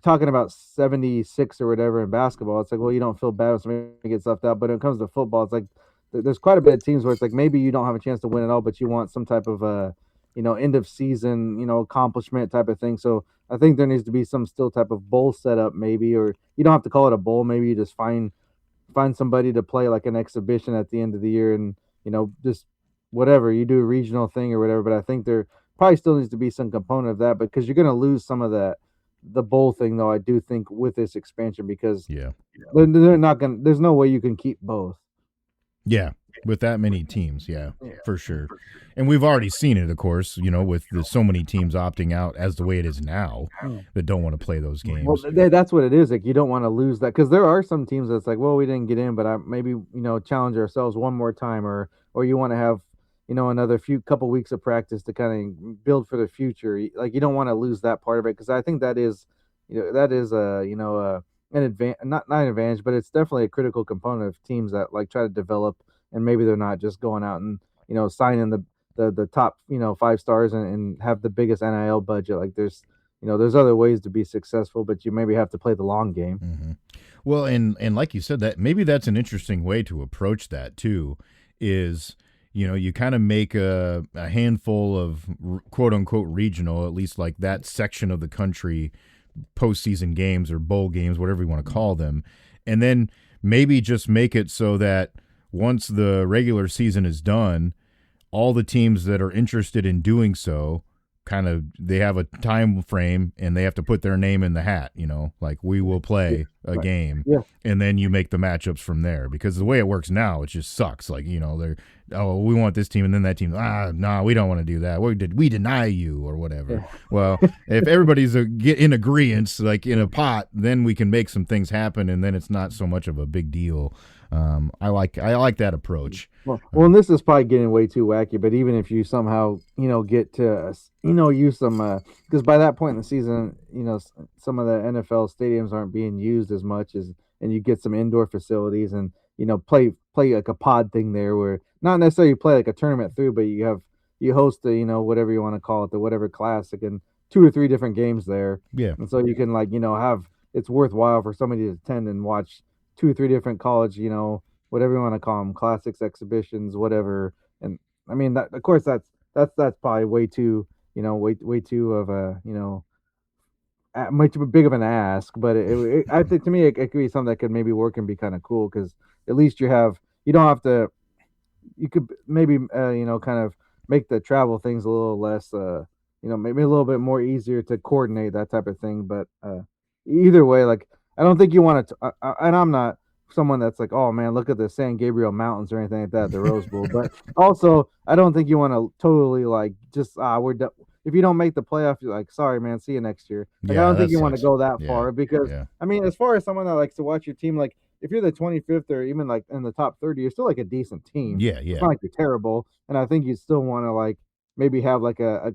talking about 76 or whatever in basketball. It's like, well, you don't feel bad when somebody gets left out. But when it comes to football, it's like there's quite a bit of teams where it's like maybe you don't have a chance to win it all, but you want some type of end of season, accomplishment type of thing. So I think there needs to be some still type of bowl setup, maybe, or you don't have to call it a bowl. Maybe you just find somebody to play like an exhibition at the end of the year, and just whatever, you do a regional thing or whatever. But I think there probably still needs to be some component of that, because you're going to lose some of the bowl thing, though, I do think, with this expansion, because they're not going to, there's no way you can keep both. With that many teams, for sure. And we've already seen it, of course, with so many teams opting out as the way it is now that don't want to play those games. Well, that's what it is. Like, you don't want to lose that, because there are some teams that's like, well, we didn't get in, but maybe challenge ourselves one more time, or you want to have another couple weeks of practice to kind of build for the future. Like, you don't want to lose that part of it, because I think that is an advantage, not an advantage, but it's definitely a critical component of teams that like try to develop, and maybe they're not just going out and signing the top 5 stars and have the biggest NIL budget. Like, there's other ways to be successful, but you maybe have to play the long game. Mm-hmm. Well, and like you said, that maybe that's an interesting way to approach that too, is you kind of make a handful of quote unquote regional, at least like that section of the country, postseason games or bowl games, whatever you want to call them, and then maybe just make it so that once the regular season is done, all the teams that are interested in doing so, kind of, they have a time frame and they have to put their name in the hat, like, we will play a game, and then you make the matchups from there. Because the way it works now, it just sucks. Like, they're, oh, we want this team, and then that team, we don't want to do that. We deny you or whatever. Well, if everybody's in agreement, like in a pot, then we can make some things happen, and then it's not so much of a big deal. I like that approach. Well, and this is probably getting way too wacky, but even if you somehow, get to, use some, because by that point in the season, some of the NFL stadiums aren't being used as much and you get some indoor facilities, and, play like a pod thing there, where not necessarily play like a tournament through, but you host the, whatever you want to call it, the whatever classic, and 2 or 3 different games there. Yeah. And so you can, like, have, it's worthwhile for somebody to attend and watch 2 or 3 different college, whatever you want to call them, classics, exhibitions, whatever. And I mean, that, of course, that's probably way too, way too of a, much big of an ask. But I think, to me, it could be something that could maybe work and be kind of cool, because at least you don't have to, you could maybe, kind of make the travel things a little less, maybe a little bit more easier to coordinate, that type of thing. But either way, like, I don't think you want to, and I'm not someone that's like, oh man, look at the San Gabriel Mountains or anything like that, the Rose Bowl. But also, I don't think you want to totally, like, just we're done. If you don't make the playoff, you're like, sorry man, see you next year. Like, I don't think you want to go that far, because I mean, as far as someone that likes to watch your team, like, if you're the 25th or even like in the top 30, you're still like a decent team. Yeah. It's not like you're terrible, and I think you still want to, like, maybe have like a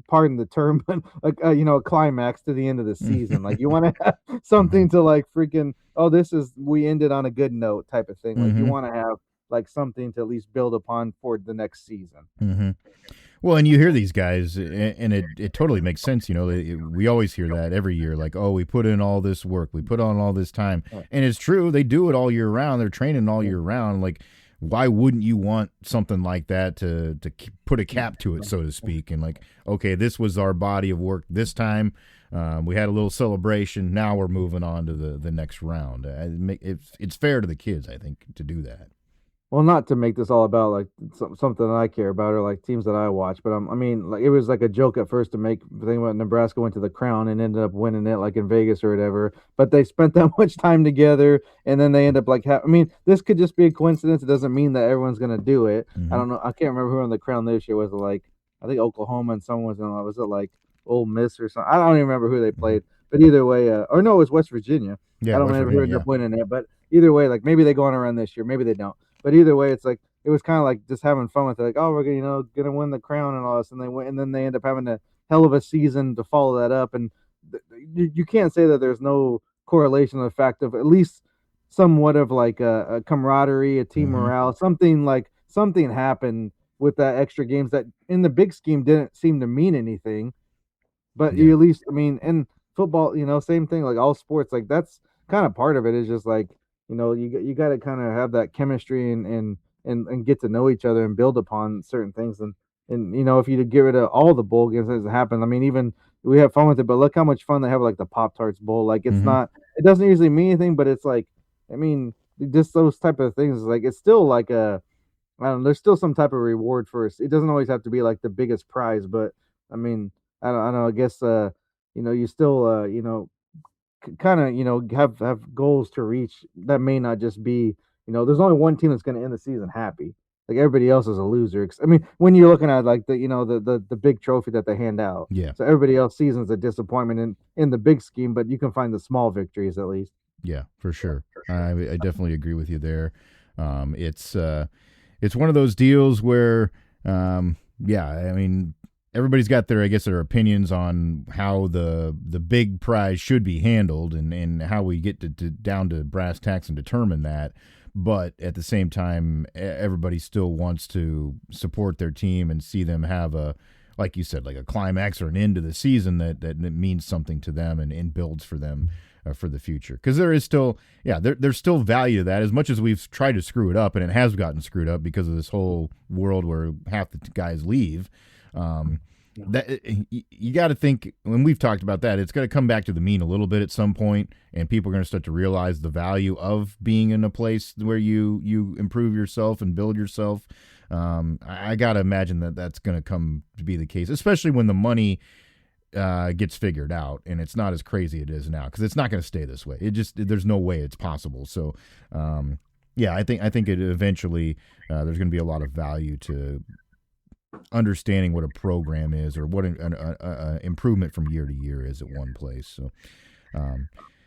pardon the term, but like a climax to the end of the season. Like, you want to have something to, like, freaking, we ended on a good note type of thing. Like, you want to have like something to at least build upon for the next season. Well, and you hear these guys, and it totally makes sense. We always hear that every year, like, oh, we put in all this work, we put on all this time. And it's true. They do it all year round. They're training all year round. Like, why wouldn't you want something like that to put a cap to it, so to speak? And like, okay, this was our body of work this time. We had a little celebration. Now we're moving on to the next round. It's fair to the kids, I think, to do that. Well, not to make this all about like something that I care about or like teams that I watch, but I mean, like it was like a joke at first to make the thing about Nebraska went to the Crown and ended up winning it like in Vegas or whatever. But they spent that much time together, and then they end up like, I mean, this could just be a coincidence. It doesn't mean that everyone's gonna do it. Mm-hmm. I don't know. I can't remember who on the Crown this year was. It like I think Oklahoma and someone was it like Ole Miss or something? I don't even remember who they played. But either way, or no, it was West Virginia. Yeah, I don't remember who ended up winning it, but either way, like maybe they go on a run this year, maybe they don't. But either way, it's like it was kind of like just having fun with it. Like, oh, we're gonna win the crown and all this, and they win, and then they end up having a hell of a season to follow that up. And you can't say that there's no correlation to the fact of at least somewhat of like a camaraderie, a team morale, something happened with that extra games that in the big scheme didn't seem to mean anything. But you at least, I mean, in football, same thing. Like all sports, like that's kind of part of it. Is just like you got to kind of have that chemistry and get to know each other and build upon certain things. And if you get rid of all the bowl games as it happens, I mean, even we have fun with it, but look how much fun they have with, like the Pop Tarts Bowl. Like it's not, it doesn't usually mean anything, but it's like, I mean, just those type of things. Like it's still like I don't know, there's still some type of reward for us. It doesn't always have to be like the biggest prize, but I mean, I don't know. I guess you still kind of have goals to reach that may not just be there's only one team that's going to end the season happy. Like everybody else is a loser. I mean, when you're looking at like the big trophy that they hand out, yeah. So everybody else season's a disappointment in the big scheme, but you can find the small victories at least. Yeah, for sure. I definitely agree with you there. It's one of those deals where, yeah, I mean, everybody's got their opinions on how the big prize should be handled and how we get to down to brass tacks and determine that. But at the same time, everybody still wants to support their team and see them have a, like you said, like a climax or an end to the season that means something to them and builds for them for the future. Because there is still, there's still value to that. As much as we've tried to screw it up, and it has gotten screwed up because of this whole world where half the guys leave. That you got to think, when we've talked about that, it's going to come back to the mean a little bit at some point, and people are going to start to realize the value of being in a place where you improve yourself and build yourself. I got to imagine that's going to come to be the case, especially when the money gets figured out and it's not as crazy as it is now, because it's not going to stay this way. There's no way it's possible. So, I think it eventually there's going to be a lot of value to understanding what a program is or what an improvement from year to year is at one place. So,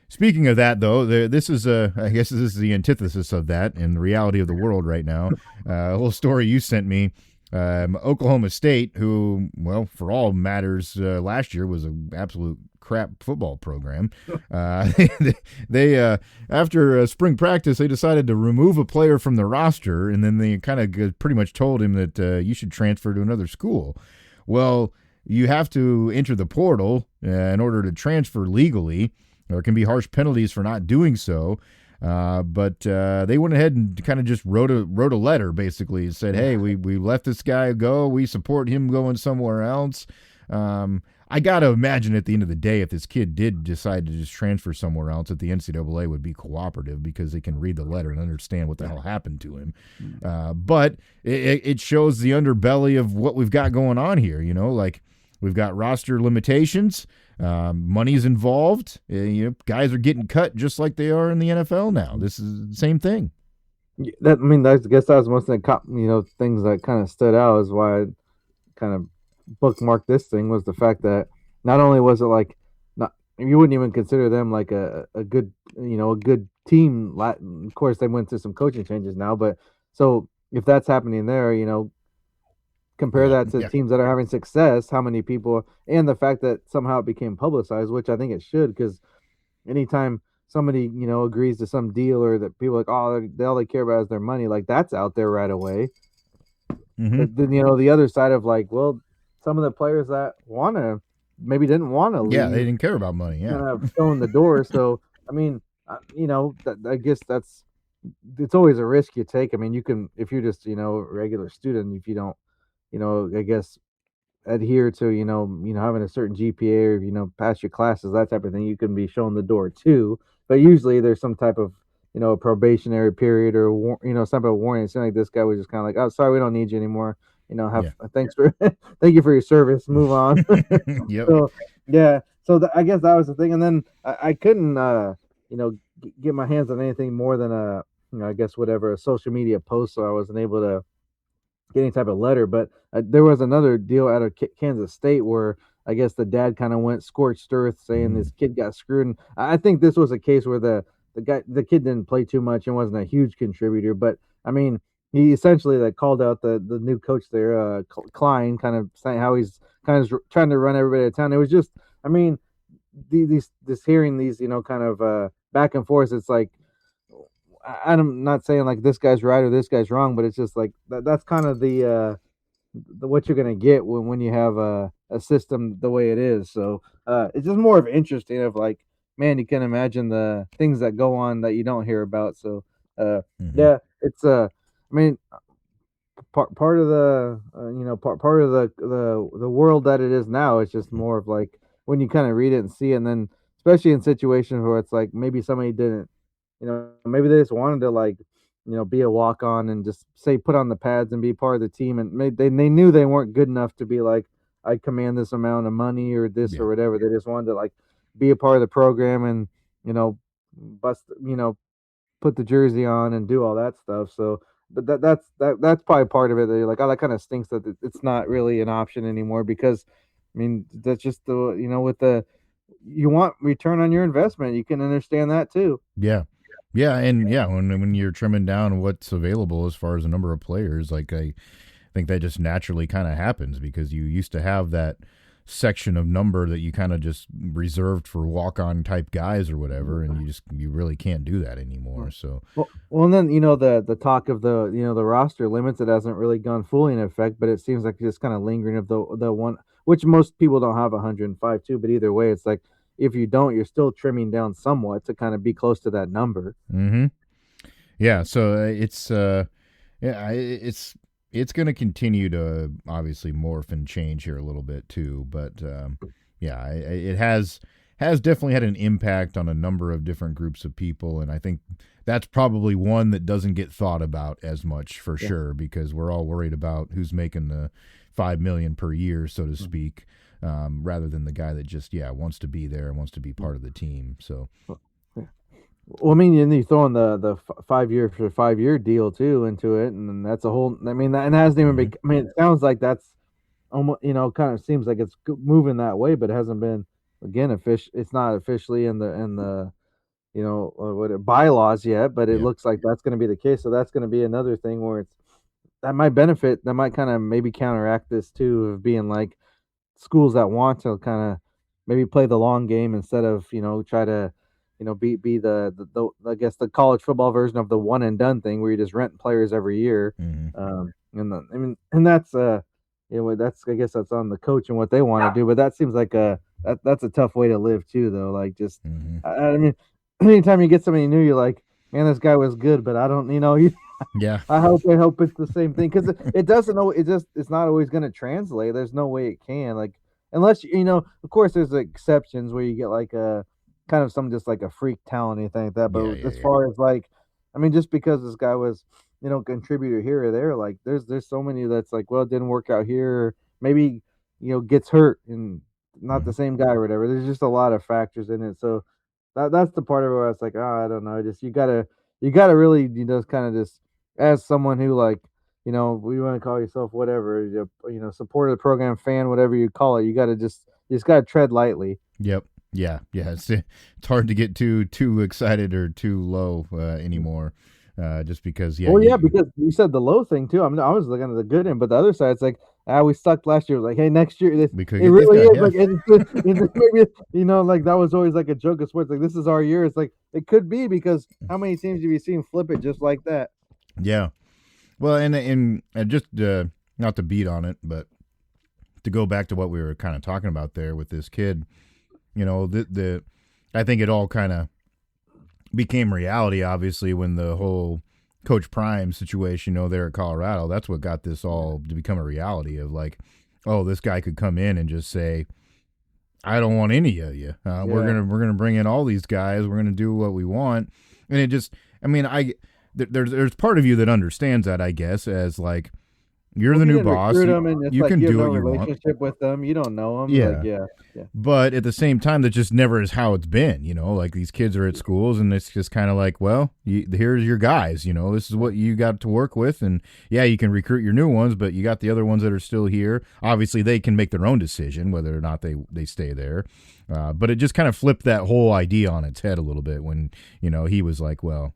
speaking of that, though, this is I guess this is the antithesis of that in the reality of the world right now. A little story you sent me. Oklahoma State, who, well, for all matters, last year was an absolute crap football program. They after spring practice, they decided to remove a player from the roster, and then they kind of pretty much told him that you should transfer to another school. Well, you have to enter the portal in order to transfer legally. There can be harsh penalties for not doing so. But they went ahead and kind of just wrote a letter, basically, and said, hey, we let this guy go. We support him going somewhere else. I got to imagine at the end of the day, if this kid did decide to just transfer somewhere else, that the NCAA would be cooperative because they can read the letter and understand what the hell happened to him. But it shows the underbelly of what we've got going on here. Like we've got roster limitations. Money's involved. Guys are getting cut just like they are in the NFL now. This is the same thing. I guess that was most of the things that kind of stood out is why I kind of bookmarked this thing was the fact that not only was it like not you wouldn't even consider them like a good a good team. Of course, they went through some coaching changes now, but so if that's happening there, compare that to teams that are having success, how many people, and the fact that somehow it became publicized, which I think it should, because anytime somebody, agrees to some deal or that people are like, oh, all they care about is their money, like that's out there right away. Mm-hmm. But then the other side of like, well, some of the players that maybe didn't want to Yeah, they leave, didn't care about money. Yeah. kind of showing the door. So I mean, I guess it's always a risk you take. I mean, you can if you're just a regular student, if you don't I guess adhere to having a certain GPA or pass your classes, that type of thing, you can be shown the door too. But usually there's some type of probationary period or some type of warning. It seemed like this guy was just kind of like, oh, sorry, we don't need you anymore. Have Yeah. thanks for thank you for your service. Move on. Yep. So yeah, so I guess that was the thing, and then I couldn't get my hands on anything more than I guess whatever a social media post, so I wasn't able to get any type of letter. But there was another deal out of Kansas State where I guess the dad kind of went scorched earth, saying this kid got screwed. And I think this was a case where the kid didn't play too much and wasn't a huge contributor, but I mean he essentially like called out the new coach there, Klein, kind of saying how he's kind of trying to run everybody to town. It was just, I mean, this hearing these kind of back and forth. It's like I'm not saying like this guy's right or this guy's wrong, but it's just like that's kind of the what you're gonna get when you have a system the way it is. So it's just more of interesting of like, man, you can imagine the things that go on that you don't hear about. So yeah, it's I mean, part of the part of the world that it is now. It's just more of like when you kind of read it and see it, and then especially in situations where it's like maybe somebody didn't, maybe they just wanted to like, be a walk on and just say put on the pads and be part of the team, and they knew they weren't good enough to be like, I command this amount of money or this or whatever. They just wanted to like be a part of the program and bust, put the jersey on and do all that stuff. So, but that's probably part of it. That you're like, oh, that kind of stinks that it's not really an option anymore, because, I mean, that's just the with the you want return on your investment. You can understand that too. Yeah. Yeah, and when you're trimming down what's available as far as the number of players, like I think that just naturally kind of happens because you used to have that section of number that you kind of just reserved for walk-on type guys or whatever, and you really can't do that anymore. So well, and then the talk of the the roster limits, it hasn't really gone fully in effect, but it seems like it's kind of lingering of the one, which most people don't have 105 too. But either way, it's like if you don't, you're still trimming down somewhat to kind of be close to that number. Mm-hmm. Yeah, so it's going to continue to obviously morph and change here a little bit too, but it has definitely had an impact on a number of different groups of people, and I think that's probably one that doesn't get thought about as much for sure, because we're all worried about who's making the $5 million per year, so to speak, rather than the guy that just wants to be there and wants to be part of the team. So. Well, I mean, and you throw in the 5 year for 5 year deal too into it, and that's a whole. I mean, and it hasn't even been. I mean, it sounds like that's almost kind of seems like it's moving that way, but it hasn't been again It's not officially in the what bylaws yet, but it looks like that's going to be the case. So that's going to be another thing where that might benefit. That might kind of maybe counteract this too, of being like schools that want to kind of maybe play the long game instead of try to be the I guess the college football version of the one and done thing where you just rent players every year. And that's that's, I guess that's on the coach and what they want to do, but that seems like that's a tough way to live too, though. Like just I mean, anytime you get somebody new, you're like, man, this guy was good, but I don't, I hope it's the same thing, because it doesn't know. It's not always going to translate. There's no way it can, like, unless of course there's exceptions where you get like a kind of some just like a freak talent, anything like that. But as far as like, I mean, just because this guy was, contributor here or there, like there's so many that's like, well, it didn't work out here, or maybe, gets hurt and not the same guy or whatever. There's just a lot of factors in it. So that's the part of it where it's like, oh, I don't know. Just you gotta really, kind of just, as someone who like, we want to call yourself whatever, support of the program, fan, whatever you call it, you just gotta tread lightly. Yep. Yeah. It's hard to get too excited or too low anymore, just because. Yeah. Well, because you said the low thing too. I mean, I was looking at the good end, but the other side, it's like, we sucked last year. Like, hey, next year, it really is. Like, maybe, like that was always like a joke of sports. Like, this is our year. It's like it could be, because how many teams have you seen flip it just like that? Yeah. Well, and just not to beat on it, but to go back to what we were kind of talking about there with this kid, I think it all kind of became reality, obviously, when the whole Coach Prime situation, there at Colorado. That's what got this all to become a reality of like, oh, this guy could come in and just say, I don't want any of you. We're gonna bring in all these guys. We're gonna do what we want, and it just, there's part of you that understands that, I guess, as like, you're the new boss. You can do what you want. Relationship with them, you don't know them. Yeah. Yeah. But at the same time, that just never is how it's been. Like these kids are at schools, and it's just kind of like, well, here's your guys. This is what you got to work with, and yeah, you can recruit your new ones, but you got the other ones that are still here. Obviously, they can make their own decision whether or not they stay there. But it just kind of flipped that whole idea on its head a little bit when he was like, well,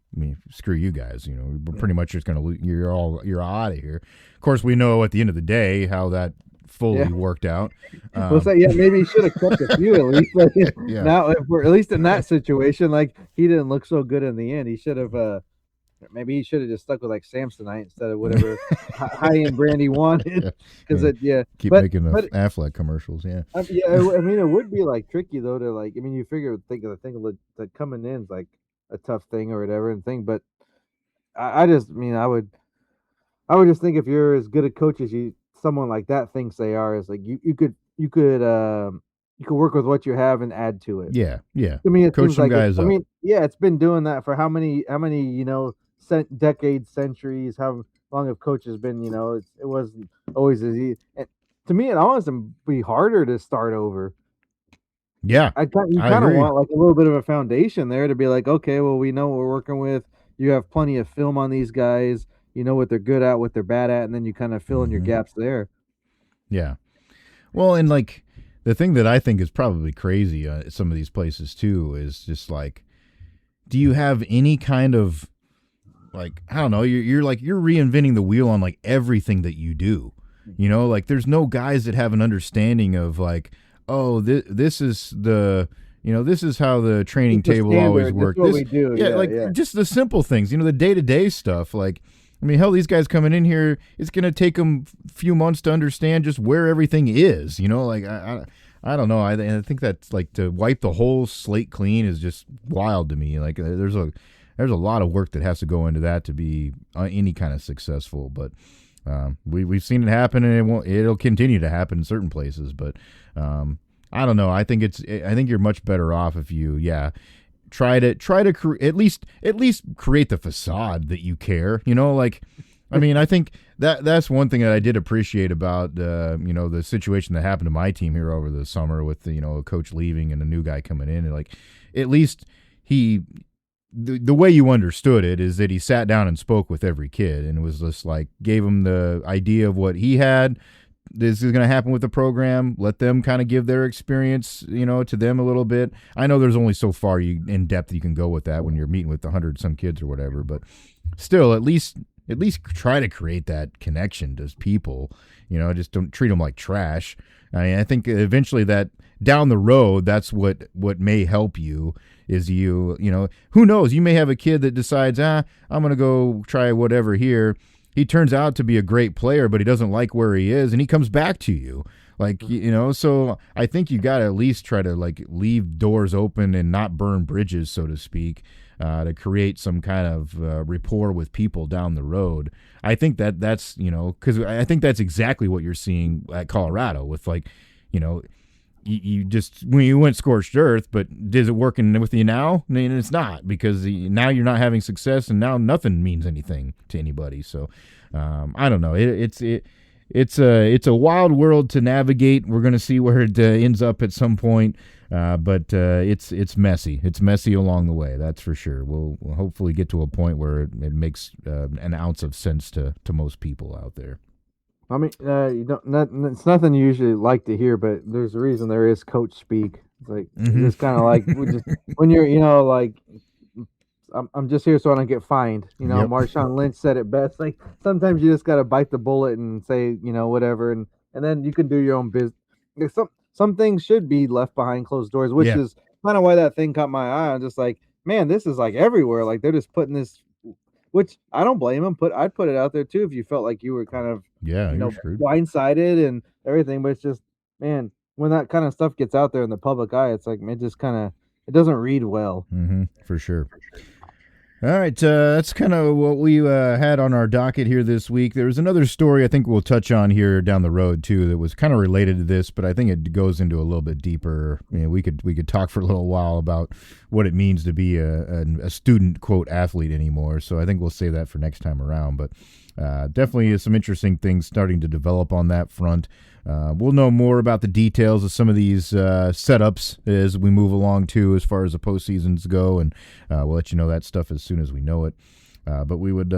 screw you guys. We're pretty much just gonna you're out of here. Of course, we know at the end of the day how that fully worked out. Maybe he should have kept a few at least. Now, if we're at least in that situation, like he didn't look so good in the end, he should have. Maybe he should have just stuck with like Samsonite instead of whatever high-end brand he wanted. Because keep making the Affleck commercials. Yeah. It would be like tricky though to like. You figure think of the thing that coming in is like a tough thing or whatever and thing. But I would just think if you're as good a coach as someone like that thinks they are, is like you could work with what you have and add to it. Yeah. It coach some guys up. It's been doing that for how many decades, centuries. How long have coaches been? It wasn't always as easy. And to me, it almost be harder to start over. Yeah, you kind of want like a little bit of a foundation there to be like, okay, well, we know what we're working with. You have plenty of film on these guys. You know what they're good at, what they're bad at, and then you kind of fill in your gaps there. Yeah. Well, and like the thing that I think is probably crazy at some of these places too is just like, do you have any kind of like, I don't know, you're reinventing the wheel on like everything that you do. Like there's no guys that have an understanding of like, oh, this is the this is how the training table always works. We do. Just the simple things, the day-to-day stuff. Like, hell, these guys coming in here, it's going to take them a few months to understand just where everything is. Like I don't know. I think that's like to wipe the whole slate clean is just wild to me. Like there's a lot of work that has to go into that to be any kind of successful. But we've seen it happen, and it'll continue to happen in certain places. But I don't know. I think you're much better off if you try to at least create the facade that you care. I think that's one thing that I did appreciate about the situation that happened to my team here over the summer with a coach leaving and a new guy coming in. And like, at least the way you understood it is that he sat down and spoke with every kid and was just like, gave them the idea of what he had. This is going to happen with the program. Let them kind of give their experience, to them a little bit. I know there's only so far in depth you can go with that when you're meeting with 100 some kids or whatever, but still, at least try to create that connection to people. Just don't treat them like trash. I think eventually that down the road, that's what may help you. Is who knows? You may have a kid that decides, I'm going to go try whatever here. He turns out to be a great player, but he doesn't like where he is, and he comes back to you. Like, so I think you got to at least try to like leave doors open and not burn bridges, so to speak, to create some kind of rapport with people down the road. I think that's, because I think that's exactly what you're seeing at Colorado with like, you just, when you went scorched earth, but is it working with you now? I mean, it's not, because now you're not having success, and now nothing means anything to anybody. So I don't know. It's a wild world to navigate. We're going to see where it ends up at some point, but it's messy. It's messy along the way, that's for sure. We'll hopefully get to a point where it makes an ounce of sense to most people out there. It's nothing you usually like to hear, but there's a reason there is coach speak. It's like it's kind of like when you're, like, I'm just here so I don't get fined. Yep. Marshawn Lynch said it best. Like sometimes you just got to bite the bullet and say, whatever, and then you can do your own business. Like some things should be left behind closed doors, which is kind of why that thing caught my eye. I'm just like, man, this is like everywhere. Like they're just putting this which I don't blame him. I'd put it out there too if you felt like you were kind of blindsided and everything. But it's just, man, when that kind of stuff gets out there in the public eye, it's like it just kind of it doesn't read well. For sure. All right, that's kind of what we had on our docket here this week. There was another story I think we'll touch on here down the road too that was kind of related to this, but I think it goes into a little bit deeper. We could talk for a little while about what it means to be a student quote athlete anymore. So I think we'll save that for next time around. But definitely some interesting things starting to develop on that front. We'll know more about the details of some of these setups as we move along, too, as far as the postseasons go, and we'll let you know that stuff as soon as we know it. But we would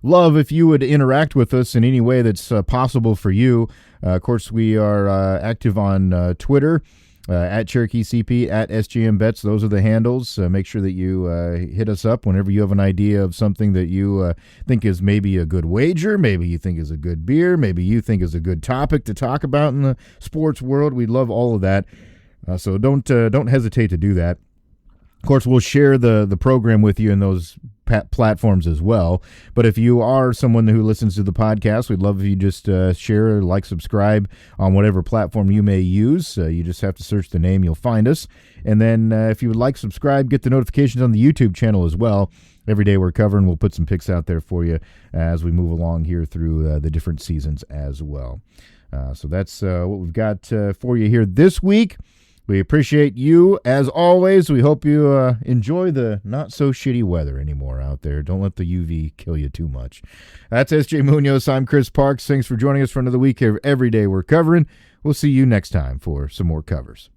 love if you would interact with us in any way that's possible for you. Of course, we are active on Twitter, at Cherokee CP, at SGM Bets. Those are the handles. Make sure that you hit us up whenever you have an idea of something that you think is maybe a good wager, maybe you think is a good beer, maybe you think is a good topic to talk about in the sports world. We love all of that. So don't hesitate to do that. Of course, we'll share the program with you in those platforms as well. But if you are someone who listens to the podcast, we'd love if you just share, like, subscribe on whatever platform you may use. You just have to search the name. You'll find us. And then if you would like, subscribe, get the notifications on the YouTube channel as well. Every day we're covering. We'll put some picks out there for you as we move along here through the different seasons as well. So that's what we've got for you here this week. We appreciate you, as always. We hope you enjoy the not-so-shitty weather anymore out there. Don't let the UV kill you too much. That's SJ Munoz. I'm Chris Parks. Thanks for joining us for another week of Every Day We're Covering. We'll see you next time for some more covers.